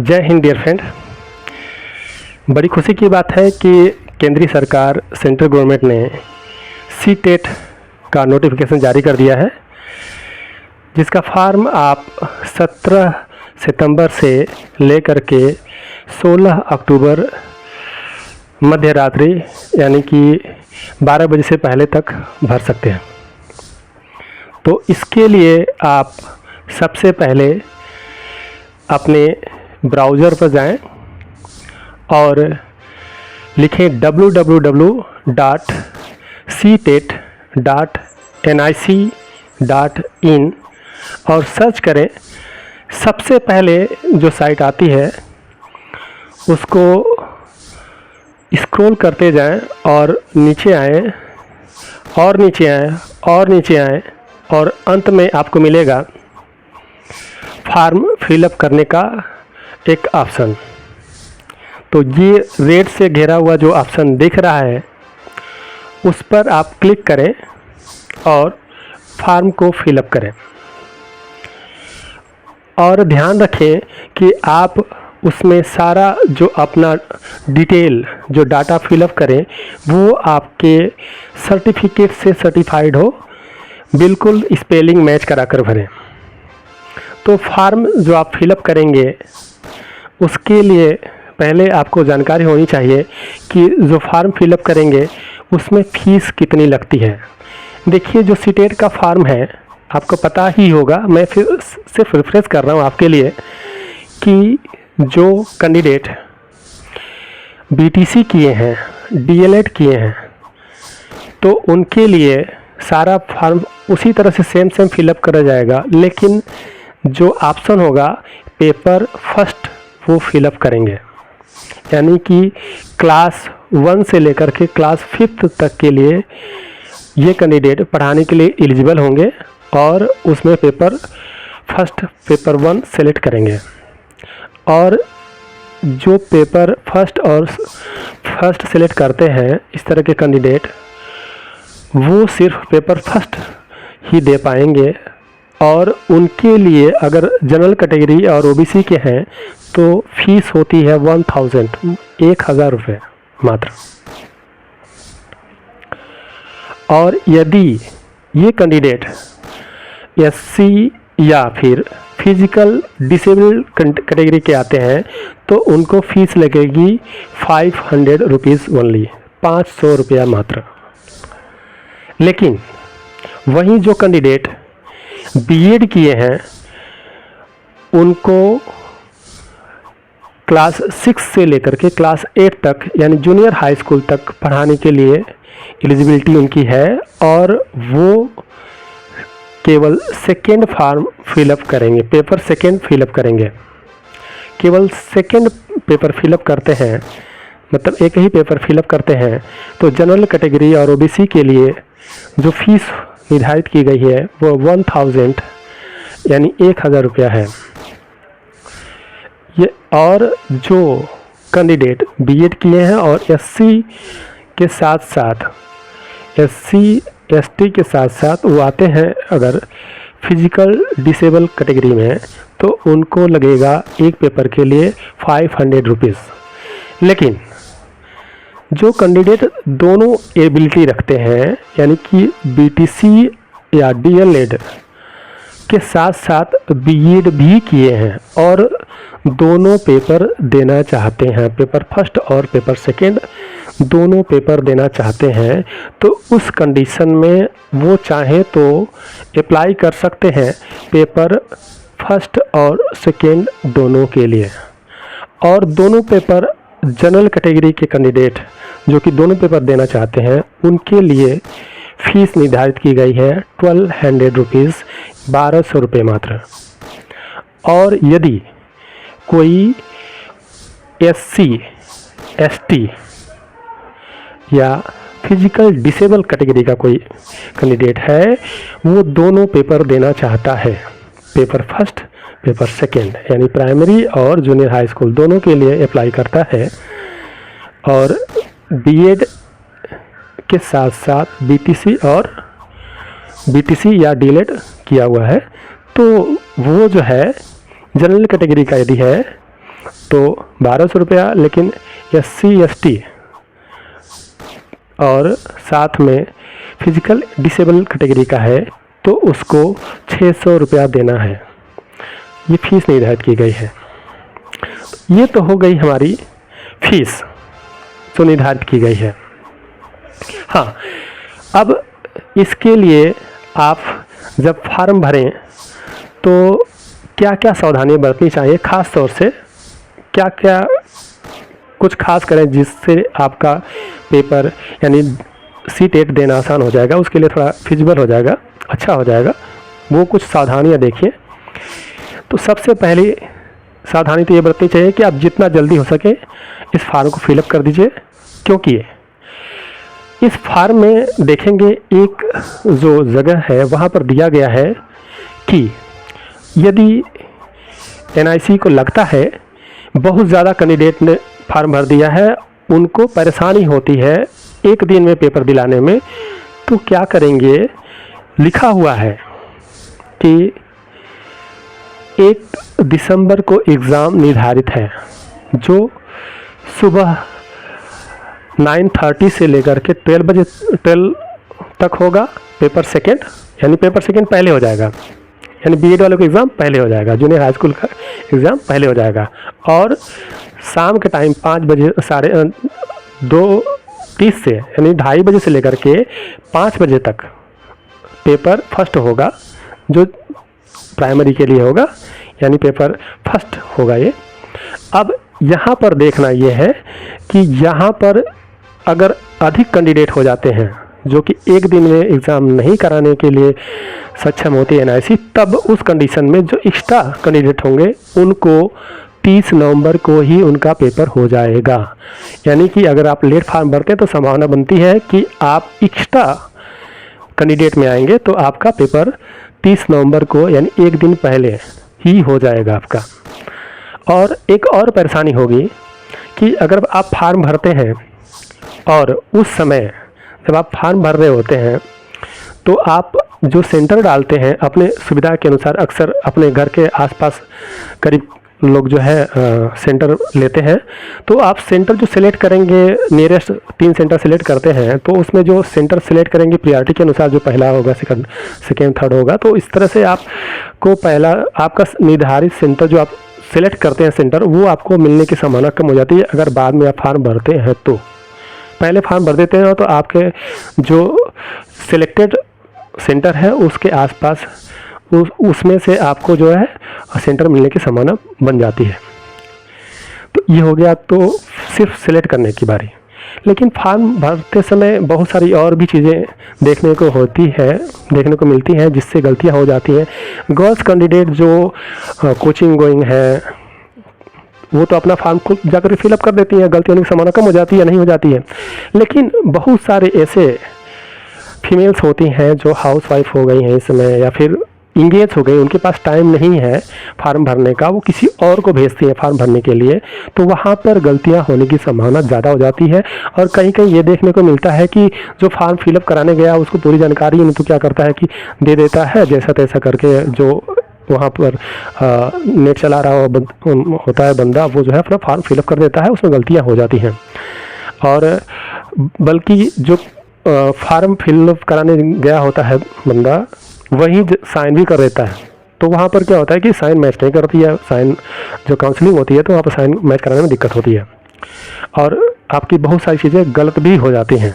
जय Hind dear friend. बड़ी खुशी की बात है कि केंद्रीय सरकार सेंट्रल गवर्नमेंट ने सी-टेट का नोटिफिकेशन जारी कर दिया है, जिसका फॉर्म आप 17 सितंबर से लेकर के 16 अक्टूबर मध्य रात्रि यानी कि 12 बजे से पहले तक भर सकते हैं। तो इसके लिए आप सबसे पहले अपने ब्राउज़र पर जाएं और लिखें www.ctet.nic.in और सर्च करें। सबसे पहले जो साइट आती है उसको स्क्रॉल करते जाएं और नीचे आएं और नीचे आएं और नीचे आएं और अंत में आपको मिलेगा फॉर्म फिलअप करने का एक ऑप्शन। तो ये रेड से घेरा हुआ जो ऑप्शन दिख रहा है उस पर आप क्लिक करें और फॉर्म को फिलअप करें। और ध्यान रखें कि आप उसमें सारा जो अपना डिटेल जो डाटा फिलअप करें वो आपके सर्टिफिकेट से सर्टिफाइड हो, बिल्कुल स्पेलिंग मैच करा कर भरें। तो फॉर्म जो आप फिलअप करेंगे उसके लिए पहले आपको जानकारी होनी चाहिए कि जो फॉर्म फिलअप करेंगे उसमें फ़ीस कितनी लगती है। देखिए, जो सी-टेट का फॉर्म है आपको पता ही होगा, मैं फिर सिर्फ रिफ्रेश कर रहा हूँ आपके लिए कि जो कैंडिडेट बीटीसी किए हैं, डीएलएड किए हैं, तो उनके लिए सारा फॉर्म उसी तरह से सेम फिलअप करा जाएगा, लेकिन जो ऑप्शन होगा पेपर फर्स्ट वो फिलअप करेंगे। यानी कि क्लास 1 से लेकर के क्लास 5 तक के लिए ये कैंडिडेट पढ़ाने के लिए एलिजिबल होंगे और उसमें पेपर 1 सेलेक्ट करेंगे। और जो पेपर फर्स्ट सेलेक्ट करते हैं इस तरह के कैंडिडेट, वो सिर्फ पेपर फर्स्ट ही दे पाएंगे। और उनके लिए अगर जनरल कैटेगरी और ओबीसी के हैं तो फीस होती है 1000 रुपये मात्र। और यदि ये कैंडिडेट एससी या फिर फिजिकल डिसेबल्ड कैटेगरी के आते हैं तो उनको फीस लगेगी 500 रुपीज़ ओनली, 500 रुपया मात्र। लेकिन वहीं जो कैंडिडेट बीएड किए हैं उनको क्लास 6 से लेकर के क्लास 8 तक यानी जूनियर हाई स्कूल तक पढ़ाने के लिए एलिजिबिलिटी उनकी है, और वो केवल सेकेंड फॉर्म फिलअप करेंगे, पेपर सेकेंड फिलअप करेंगे। केवल सेकेंड पेपर फिलअप करते हैं, मतलब एक ही पेपर फिलअप करते हैं, तो जनरल कैटेगरी और ओबीसी के लिए जो फीस निर्धारित की गई है वो 1000 यानी 1000 रुपया है ये। और जो कैंडिडेट बीएड किए हैं और एससी के साथ साथ एसटी के साथ साथ वो आते हैं अगर फिजिकल डिसेबल कैटेगरी में, तो उनको लगेगा एक पेपर के लिए 500 रुपीज़। लेकिन जो कैंडिडेट दोनों एबिलिटी रखते हैं यानी कि बीटीसी या डीएलएड के साथ साथ बीएड भी किए हैं और दोनों पेपर देना चाहते हैं, पेपर फर्स्ट और पेपर सेकेंड दोनों पेपर देना चाहते हैं, तो उस कंडीशन में वो चाहें तो अप्लाई कर सकते हैं पेपर फर्स्ट और सेकेंड दोनों के लिए। और दोनों पेपर जनरल कैटेगरी के कैंडिडेट जो कि दोनों पेपर देना चाहते हैं उनके लिए फ़ीस निर्धारित की गई है 1200 रुपीज़, 1200 रुपये मात्र। और यदि कोई एससी एसटी या फिजिकल डिसेबल कैटेगरी का कोई कैंडिडेट है, वो दोनों पेपर देना चाहता है, पेपर फर्स्ट पेपर सेकेंड यानी प्राइमरी और जूनियर हाई स्कूल दोनों के लिए अप्लाई करता है, और बीएड के साथ साथ बीटीसी या डीएलएड किया हुआ है, तो वो जो है जनरल कैटेगरी का यदि है तो 1200 रुपया, लेकिन SC/ST और साथ में फिजिकल डिसेबल कैटेगरी का है तो उसको 600 रुपया देना है। ये फीस निर्धारित की गई है। ये तो हो गई हमारी फीस जो निर्धारित की गई है। हाँ, अब इसके लिए आप जब फॉर्म भरें तो क्या क्या सावधानी बरतनी चाहिए, ख़ास तौर से क्या क्या कुछ खास करें जिससे आपका पेपर यानी C-TET देना आसान हो जाएगा, उसके लिए थोड़ा फिजिबल हो जाएगा, अच्छा हो जाएगा, वो कुछ सावधानियाँ देखिए। तो सबसे पहली सावधानी तो ये बरतनी चाहिए कि आप जितना जल्दी हो सके इस फार्म को फिलअप कर दीजिए, क्योंकि इस फार्म में देखेंगे एक जो जगह है वहाँ पर दिया गया है कि यदि NIC को लगता है बहुत ज़्यादा कैंडिडेट ने फार्म भर दिया है, उनको परेशानी होती है एक दिन में पेपर दिलाने में, तो क्या करेंगे, लिखा हुआ है कि 1 दिसंबर को एग्ज़ाम निर्धारित है जो सुबह 9:30 से लेकर के 12 तक होगा। पेपर सेकंड यानी पेपर सेकंड पहले हो जाएगा, यानी B.Ed वालों का एग्ज़ाम पहले हो जाएगा, जूनियर हाई स्कूल का एग्ज़ाम पहले हो जाएगा। और शाम के टाइम 5 बजे 2:30 से यानी 2:30 बजे से लेकर के 5 बजे तक पेपर फर्स्ट होगा, जो प्राइमरी के लिए होगा, यानी पेपर फर्स्ट होगा ये। अब यहाँ पर देखना ये है कि यहाँ पर अगर अधिक कैंडिडेट हो जाते हैं जो कि एक दिन में एग्ज़ाम नहीं कराने के लिए सक्षम होती है NIC, तब उस कंडीशन में जो एक्स्ट्रा कैंडिडेट होंगे उनको 30 नवंबर को ही उनका पेपर हो जाएगा। यानी कि अगर आप लेट फॉर्म भरते हैं तो संभावना बनती है कि आप एक्स्ट्रा कैंडिडेट में आएंगे, तो आपका पेपर 30 नवंबर को यानी एक दिन पहले ही हो जाएगा आपका। और एक और परेशानी होगी कि अगर आप फार्म भरते हैं और उस समय जब आप फार्म भर रहे होते हैं तो आप जो सेंटर डालते हैं अपने सुविधा के अनुसार, अक्सर अपने घर के आसपास करीब लोग जो है सेंटर लेते हैं, तो आप सेंटर जो सिलेक्ट करेंगे, नियरेस्ट 3 सेंटर सिलेक्ट करते हैं, तो उसमें जो सेंटर सिलेक्ट करेंगे प्रायोरिटी के अनुसार, जो पहला होगा सेकेंड थर्ड होगा, तो इस तरह से आपको पहला आपका निर्धारित सेंटर जो आप सिलेक्ट करते हैं सेंटर, वो आपको मिलने की संभावना कम हो जाती है अगर बाद में आप फार्म भरते हैं। तो पहले फार्म भर देते हैं तो आपके जो सिलेक्टेड सेंटर है उसके आसपास उसमें से आपको जो है सेंटर मिलने की संभावना बन जाती है। तो ये हो गया तो सिर्फ सिलेक्ट करने की बारी। लेकिन फॉर्म भरते समय बहुत सारी और भी चीज़ें देखने को मिलती हैं जिससे गलतियां हो जाती हैं। गर्ल्स कैंडिडेट जो कोचिंग गोइंग है वो तो अपना फॉर्म खुद जाकर फिलअप कर देती हैं, गलती होने की संभावना कम हो जाती है, नहीं हो जाती है। लेकिन बहुत सारे ऐसे फीमेल्स होती हैं जो हाउसवाइफ हो गई हैं इस समय, या फिर इंगेज हो गई, उनके पास टाइम नहीं है फार्म भरने का, वो किसी और को भेजती हैं फार्म भरने के लिए, तो वहाँ पर गलतियाँ होने की संभावना ज़्यादा हो जाती है। और कहीं कहीं ये देखने को मिलता है कि जो फार्म फिलअप कराने गया उसको पूरी जानकारी नहीं, तो क्या करता है कि दे देता है जैसा तैसा करके, जो वहाँ पर नेट चला रहा होता है बंदा, वो जो है अपना फार्म फिलअप कर देता है, उसमें गलतियाँ हो जाती हैं। और बल्कि जो फार्म फिलअप कराने गया होता है बंदा, वही साइन भी कर देता है, तो वहाँ पर क्या होता है कि साइन मैच नहीं करती है, साइन जो काउंसलिंग होती है तो वहाँ पर साइन मैच कराने में दिक्कत होती है, और आपकी बहुत सारी चीज़ें गलत भी हो जाती हैं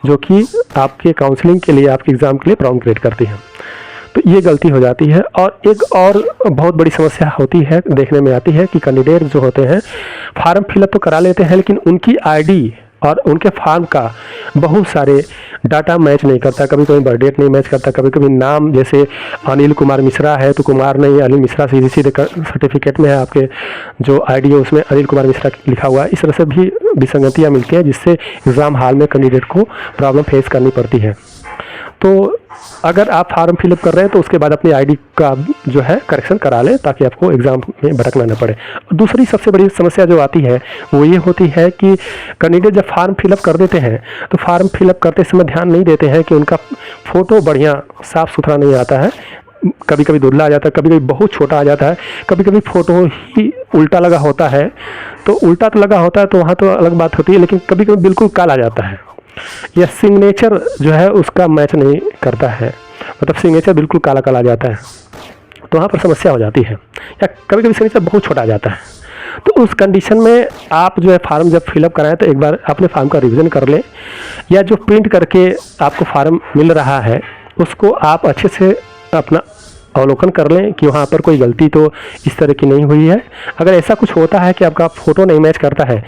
जो कि आपके काउंसलिंग के लिए, आपके एग्ज़ाम के लिए प्रॉब्लम क्रिएट करती हैं। तो ये गलती हो जाती है। और एक और बहुत बड़ी समस्या होती है, देखने में आती है कि कैंडिडेट जो होते हैं फार्म फिलअप तो करा लेते हैं, लेकिन उनकी आईडी और उनके फार्म का बहुत सारे डाटा मैच नहीं करता। कभी कभी बर्थ डेट नहीं मैच करता, कभी कभी नाम, जैसे अनिल कुमार मिश्रा है तो कुमार नहीं, अनिल मिश्रा सीधे सर्टिफिकेट में है, आपके जो आईडी है उसमें अनिल कुमार मिश्रा लिखा हुआ है। इस तरह से भी विसंगतियाँ मिलती हैं जिससे एग्ज़ाम हॉल में कैंडिडेट को प्रॉब्लम फेस करनी पड़ती है। तो अगर आप फार्म फिलअप कर रहे हैं तो उसके बाद अपनी आईडी का जो है करेक्शन करा लें ताकि आपको एग्ज़ाम में भटकना न पड़े। दूसरी सबसे बड़ी समस्या जो आती है वो ये होती है कि कैंडिडेट जब फार्म फिलअप कर देते हैं तो फार्म फिलअप करते समय ध्यान नहीं देते हैं कि उनका फ़ोटो बढ़िया साफ़ सुथरा नहीं आता है, कभी कभी धुंधला आ जाता है, कभी कभी बहुत छोटा आ जाता है, कभी कभी फ़ोटो ही उल्टा लगा होता है। तो उल्टा तो लगा होता है तो वहाँ तो अलग बात होती है, लेकिन कभी कभी बिल्कुल काला आ जाता है, या सिग्नेचर जो है उसका मैच नहीं करता है, मतलब सिग्नेचर बिल्कुल काला काला आ जाता है, तो वहाँ पर समस्या हो जाती है। या कभी कभी सिग्नेचर बहुत छोटा आ जाता है। तो उस कंडीशन में आप जो है फार्म जब फिलअप कराएं तो एक बार अपने फार्म का रिवीजन कर लें, या जो प्रिंट करके आपको फार्म मिल रहा है उसको आप अच्छे से अपना अवलोकन कर लें कि वहाँ पर कोई गलती तो इस तरह की नहीं हुई है। अगर ऐसा कुछ होता है कि आपका फ़ोटो नहीं मैच करता है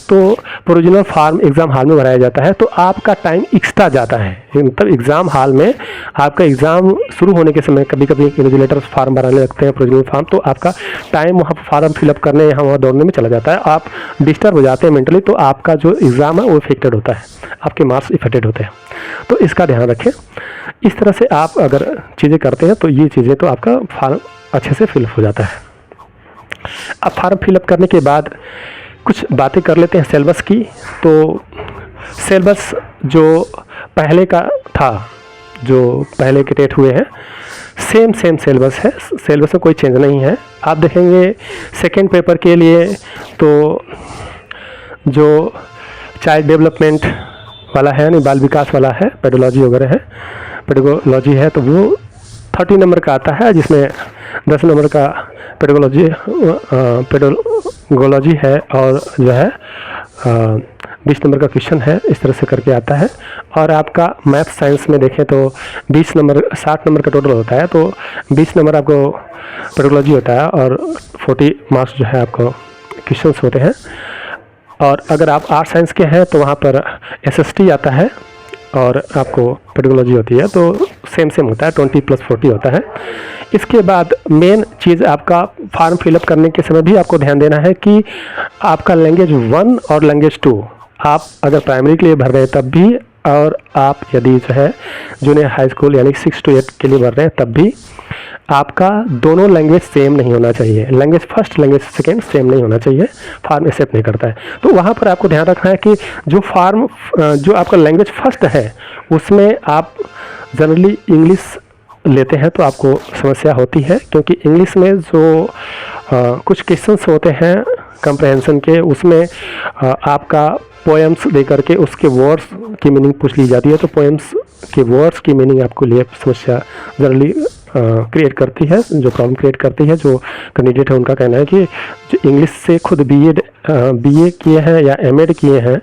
तो प्रोविजनल फार्म एग्ज़ाम हॉल में भराया जाता है, तो आपका टाइम एक्स्ट्रा जाता है। मतलब एग्ज़ाम हॉल में आपका एग्ज़ाम शुरू होने के समय कभी कभी इन्विजिलेटर फार्म भराने लगते हैं प्रोविजनल फार्म, तो आपका टाइम वहाँ पर फार्म फिलअप करने यहाँ वहाँ दौड़ने में चला जाता है, आप डिस्टर्ब हो जाते हैं मेंटली, तो आपका जो एग्ज़ाम है वो इफेक्टेड होता है, आपके मार्क्स इफेक्टेड होते हैं। तो इसका ध्यान रखें। इस तरह से आप अगर चीज़ें करते हैं तो ये चीज़ें तो आपका फार्म अच्छे से फिलअप हो जाता है। अब फार्म फिलअप करने के बाद कुछ बातें कर लेते हैं सिलेबस की। तो सिलेबस जो पहले का था, जो पहले के टेट हुए हैं, सेम सिलेबस है, सिलेबस में कोई चेंज नहीं है। आप देखेंगे सेकेंड पेपर के लिए तो जो चाइल्ड डेवलपमेंट वाला है, यानी बाल विकास वाला है, पेडोलॉजी वगैरह है, पेडोलॉजी है, तो वो 30 नंबर का आता है, जिसमें 10 नंबर का पेडोलॉजी है, और जो है 20 नंबर का क्वेश्चन है, इस तरह से करके आता है। और आपका मैथ साइंस में देखें तो 60 नंबर का टोटल होता है, तो 20 नंबर आपको पेडोलॉजी होता है और 40 मार्क्स जो है आपको क्वेश्चंस होते हैं। और अगर आप आर्ट साइंस के हैं तो वहाँ पर SST आता है और आपको पेडोलॉजी होती है, तो सेम होता है, 20 + 40 होता है। इसके बाद मेन चीज़ आपका फार्म फिलअप करने के समय भी आपको ध्यान देना है कि आपका लैंग्वेज 1 और लैंग्वेज 2 आप अगर प्राइमरी के लिए भर रहे हैं तब भी, और आप यदि जो है जूनियर हाई स्कूल यानी 6 to 8 के लिए भर रहे हैं तब भी आपका दोनों लैंग्वेज सेम नहीं होना चाहिए। Language first language second same नहीं होना चाहिए, फार्म एक्सेप्ट नहीं करता है। तो वहाँ पर आपको ध्यान रखना है कि जो आपका लैंग्वेज फर्स्ट है उसमें आप जनरली इंग्लिश लेते हैं तो आपको समस्या होती है, क्योंकि इंग्लिश में जो कुछ क्वेश्चंस होते हैं कंप्रहेंशन के, उसमें आपका पोएम्स दे करके उसके वर्ड्स की मीनिंग पूछ ली जाती है, तो पोएम्स के वर्ड्स की मीनिंग आपको लिए समस्या जनरली क्रिएट करती है, जो प्रॉब्लम क्रिएट करती है। जो कैंडिडेट है उनका कहना है कि जो इंग्लिश से खुद BA किए हैं या MAd किए हैं,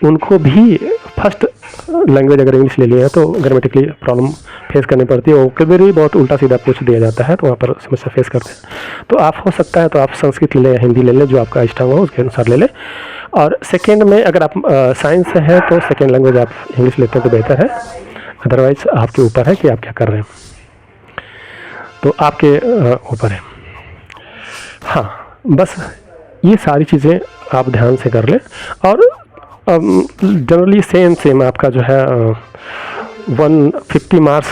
उनको भी फर्स्ट लैंग्वेज अगर इंग्लिश ले लिए हैं तो ग्रामेटिकली प्रॉब्लम फेस करनी पड़ती है। वोकैबुलरी बहुत उल्टा सीधा पूछ दिया जाता है, तो वहाँ पर समस्या फेस करते हैं। तो आप हो सकता है तो आप संस्कृत ले लें या हिंदी ले लें, जो आपका इष्ट हो उसके अनुसार ले लें। और सेकेंड में अगर आप साइंस से है तो सेकेंड लैंग्वेज आप इंग्लिश लेते हैं तो बेहतर है, अदरवाइज आपके ऊपर है कि आप क्या कर रहे हैं, तो आपके ऊपर है। हाँ, बस ये सारी चीज़ें आप ध्यान से कर लें। और जनरली सेम आपका जो है 150 मार्क्स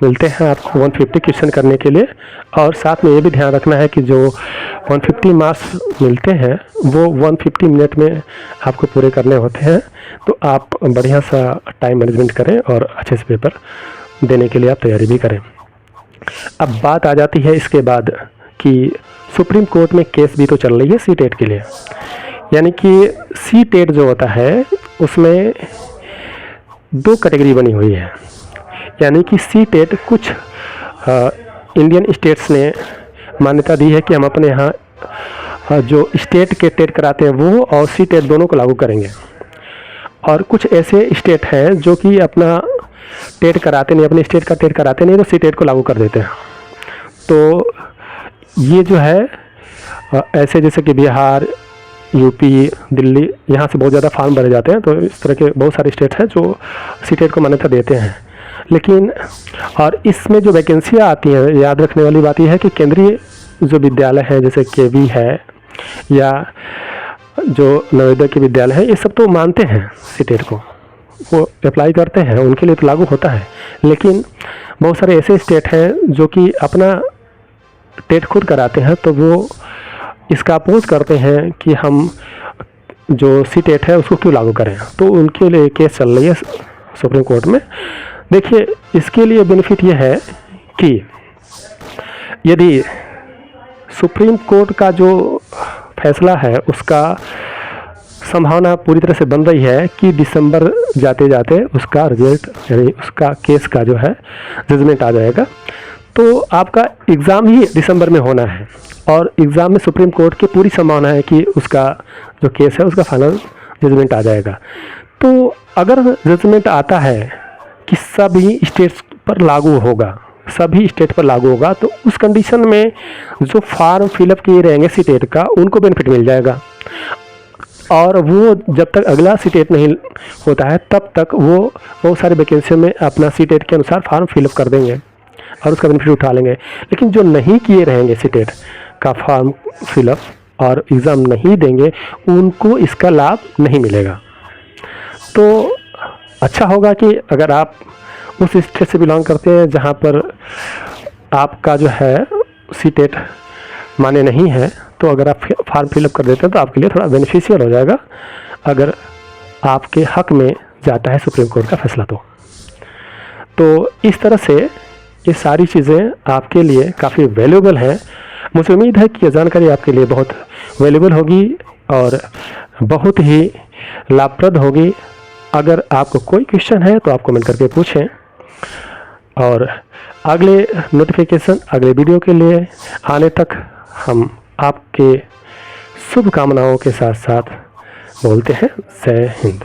मिलते हैं आपको 150 क्वेश्चन करने के लिए। और साथ में ये भी ध्यान रखना है कि जो 150 मार्क्स मिलते हैं वो 150 मिनट में आपको पूरे करने होते हैं। तो आप बढ़िया सा टाइम मैनेजमेंट करें और अच्छे से पेपर देने के लिए आप तैयारी भी करें। अब बात आ जाती है इसके बाद कि सुप्रीम कोर्ट में केस भी तो चल रही है CTET के लिए, यानी कि CTET जो होता है उसमें 2 कैटेगरी बनी हुई है। यानी कि CTET कुछ इंडियन स्टेट्स ने मान्यता दी है कि हम अपने यहाँ जो स्टेट के टेट कराते हैं वो और CTET दोनों को लागू करेंगे। और कुछ ऐसे स्टेट हैं जो कि अपना टेट कराते नहीं, अपने स्टेट का टेट कराते नहीं, तो CTET को लागू कर देते हैं। तो ये जो है ऐसे जैसे कि बिहार, UP, दिल्ली, यहाँ से बहुत ज़्यादा फार्म भरे जाते हैं। तो इस तरह के बहुत सारे स्टेट हैं जो CTET को मान्यता देते हैं। लेकिन और इसमें जो वैकेंसियाँ आती हैं, याद रखने वाली बात यह है कि केंद्रीय जो विद्यालय हैं जैसे KV है या जो नवोदय के विद्यालय हैं, ये सब तो मानते हैं CTET को, वो अप्लाई करते हैं, उनके लिए तो लागू होता है। लेकिन बहुत सारे ऐसे स्टेट हैं जो कि अपना टेट खुद कराते हैं, तो वो इसका अपोज करते हैं कि हम जो CTET है उसको क्यों लागू करें। तो उनके लिए केस चल रही है सुप्रीम कोर्ट में। देखिए, इसके लिए बेनिफिट ये है कि यदि सुप्रीम कोर्ट का जो फैसला है उसका संभावना पूरी तरह से बन रही है कि दिसंबर जाते जाते उसका रिजल्ट यानी उसका केस का जो है जजमेंट आ जाएगा, तो आपका एग्ज़ाम ही दिसंबर में होना है और एग्ज़ाम में सुप्रीम कोर्ट की पूरी संभावना है कि उसका जो केस है उसका फाइनल जजमेंट आ जाएगा। तो अगर जजमेंट आता है कि सभी स्टेट्स पर लागू होगा, सभी स्टेट पर लागू होगा, तो उस कंडीशन में जो फॉर्म फिलअप किए रहेंगे सीटेट का उनको बेनिफिट मिल जाएगा और वो जब तक अगला सीटेट नहीं होता है तब तक वो बहुत सारे वैकेंसी में अपना सीटेट के अनुसार फॉर्म फिलअप कर देंगे और उसका बेनिफिट उठा लेंगे। लेकिन जो नहीं किए रहेंगे सीटेट का फॉर्म फिलअप और एग्ज़ाम नहीं देंगे उनको इसका लाभ नहीं मिलेगा। तो अच्छा होगा कि अगर आप उस स्टेट से बिलोंग करते हैं जहाँ पर आपका जो है सीटेट माने नहीं है, तो अगर आप फॉर्म फिलअप कर देते हैं तो आपके लिए थोड़ा बेनिफिशियल हो जाएगा अगर आपके हक में जाता है सुप्रीम कोर्ट का फैसला। तो इस तरह से ये सारी चीज़ें आपके लिए काफ़ी वैल्यूएबल हैं। मुझे उम्मीद है कि यह जानकारी आपके लिए बहुत वैल्यूएबल होगी और बहुत ही लाभप्रद होगी। अगर आपको कोई क्वेश्चन है तो आप कमेंट करके पूछें और अगले नोटिफिकेशन अगले वीडियो के लिए आने तक हम आपके शुभकामनाओं के साथ साथ बोलते हैं जय हिंद।